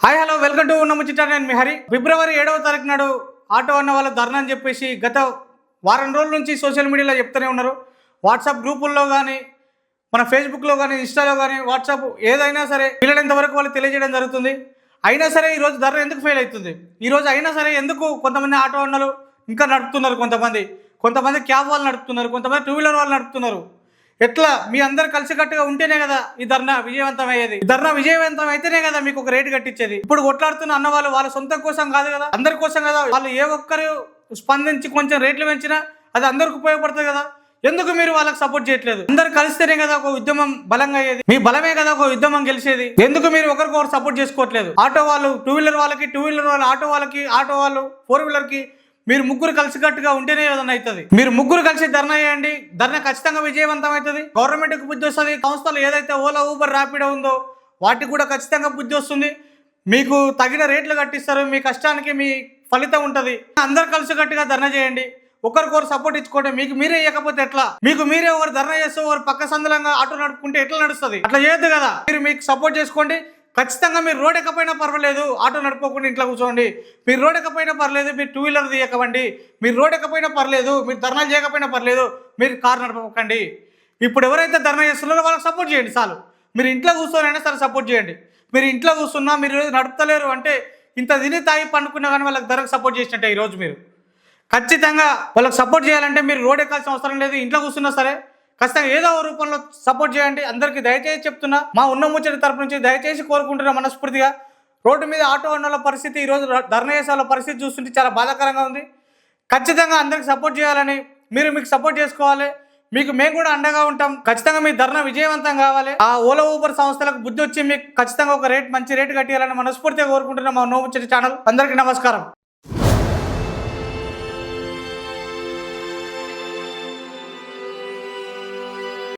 Hi hello welcome to ఉన్న ముచ్చట. నేను మీ హరి. ఫిబ్రవరి 7వ తారీఖు నాడు ఆటో అన్న వాళ్ళ ధర్నా అని చెప్పేసి గత వారం రోజుల నుంచి సోషల్ మీడియాలో చెప్తూనే ఉన్నారు. వాట్సాప్ గ్రూపుల్లో కానీ, మన ఫేస్బుక్లో కానీ, ఇన్స్టాలో కానీ, వాట్సాప్ ఏదైనా సరే పిల్లలంత వరకు వాళ్ళు తెలియజేయడం జరుగుతుంది. అయినా సరే ఈరోజు ధర్నా ఎందుకు ఫెయిల్ అవుతుంది? ఈరోజు అయినా సరే ఎందుకు కొంతమంది ఆటో అన్నలు ఇంకా నడుపుతున్నారు, కొంతమంది క్యాబ్ వాళ్ళు నడుపుతున్నారు, కొంతమంది 2 వీలర్ వాళ్ళు నడుపుతున్నారు. ఎట్లా మీ అందరు కలిసికట్టుగా ఉంటేనే కదా ఈ ధర్నా విజయవంతం అయ్యేది. ధర్నా విజయవంతం అయితేనే కదా మీకు ఒక రేటు కట్టించేది. ఇప్పుడు కొట్లాడుతున్న అన్న వాళ్ళు వాళ్ళ సొంతం కోసం కాదు కదా, అందరి కోసం కదా. వాళ్ళు ఏ ఒక్కరు స్పందించి కొంచెం రేట్లు పెంచినా అది అందరికి ఉపయోగపడుతుంది కదా. ఎందుకు మీరు వాళ్ళకి సపోర్ట్ చేయట్లేదు? అందరు కలిస్తేనే కదా ఒక ఉద్యమం బలంగా అయ్యేది. మీ బలమే కదా ఒక ఉద్యమం గెలిచేది. ఎందుకు మీరు ఒకరికొకరు సపోర్ట్ చేసుకోవట్లేదు? ఆటో వాళ్ళు 2 వీలర్ వాళ్ళకి, 2 వీలర్ వాళ్ళు ఆటో వాళ్ళకి, ఆటో వాళ్ళు 4 వీలర్ కి మీరు ముగ్గురు కలిసికట్టుగా ఉంటేనే ఏదైనా అవుతుంది. మీరు ముగ్గురు కలిసి ధర్నా చేయండి. ధర్నా ఖచ్చితంగా విజయవంతం అవుతుంది. గవర్నమెంట్కి బుద్ధి వస్తుంది. సంస్థలు ఏదైతే ఓలా, ఊబర్, ర్యాపిడో ఉందో వాటికి కూడా ఖచ్చితంగా బుద్ధి వస్తుంది. మీకు తగిన రేట్లు కట్టిస్తారు. మీ కష్టానికి మీ ఫలితం ఉంటుంది. అందరు కలిసికట్టుగా ధర్నా చేయండి. ఒకరికొకరు సపోర్ట్ ఇచ్చుకోండి. మీకు మీరే ఇవ్వకపోతే ఎట్లా? మీకు మీరే ఒకరు ధర్నా చేస్తూ ఒకరు పక్క సందులంగా ఆటో నడుపుకుంటే ఎట్లా నడుస్తుంది? అట్లా చేయొద్దు కదా. మీరు మీకు సపోర్ట్ చేసుకోండి. ఖచ్చితంగా మీరు రోడ్ ఎక్కపోయినా పర్వాలేదు, ఆటో నడుపుకోకుండా ఇంట్లో కూర్చోండి. మీరు రోడ్ ఎక్కపోయినా పర్లేదు, మీరు 2 వీలర్ తీయకండి. మీరు రోడ్ ఎక్కపోయినా పర్లేదు, మీరు ధర్నాలు చేయకపోయినా పర్లేదు, మీరు కారు నడపకండి. ఇప్పుడు ఎవరైతే ధర్నా చేస్తున్నారో వాళ్ళకి సపోర్ట్ చేయండి చాలు. మీరు ఇంట్లో కూర్చోనైనా సరే సపోర్ట్ చేయండి. మీరు ఇంట్లో కూర్చున్నా మీరు నడుపుతలేరు అంటే ఇంత తిని తాగి పండుకున్నా కానీ వాళ్ళకి ధరకు సపోర్ట్ చేసినట్టే. ఈరోజు మీరు ఖచ్చితంగా వాళ్ళకి సపోర్ట్ చేయాలంటే మీరు రోడ్ ఎక్కాల్సిన అవసరం లేదు. ఇంట్లో కూర్చున్నా సరే ఖచ్చితంగా ఏదో రూపంలో సపోర్ట్ చేయండి. అందరికీ దయచేసి చెప్తున్నా, మా ఉన్న ముచ్చటి తరపు నుంచి దయచేసి కోరుకుంటున్నా మనస్ఫూర్తిగా. రోడ్డు మీద ఆటో అన్నల పరిస్థితి, ఈరోజు ధర్నా చేసే వాళ్ళ పరిస్థితి చూస్తుంటే చాలా బాధాకరంగా ఉంది. ఖచ్చితంగా అందరికి సపోర్ట్ చేయాలని మీకు సపోర్ట్ చేసుకోవాలి. మేము కూడా అండగా ఉంటాం. ఖచ్చితంగా మీ ధర్నా విజయవంతం కావాలి. ఆ ఓలా, ఊబర్ సంస్థలకు బుద్ధి వచ్చి మీకు ఖచ్చితంగా ఒక మంచి రేటు కట్టియాలని మనస్ఫూర్తిగా కోరుకుంటున్నా. మా ఉన్న ముచ్చటి ఛానల్ అందరికీ నమస్కారం.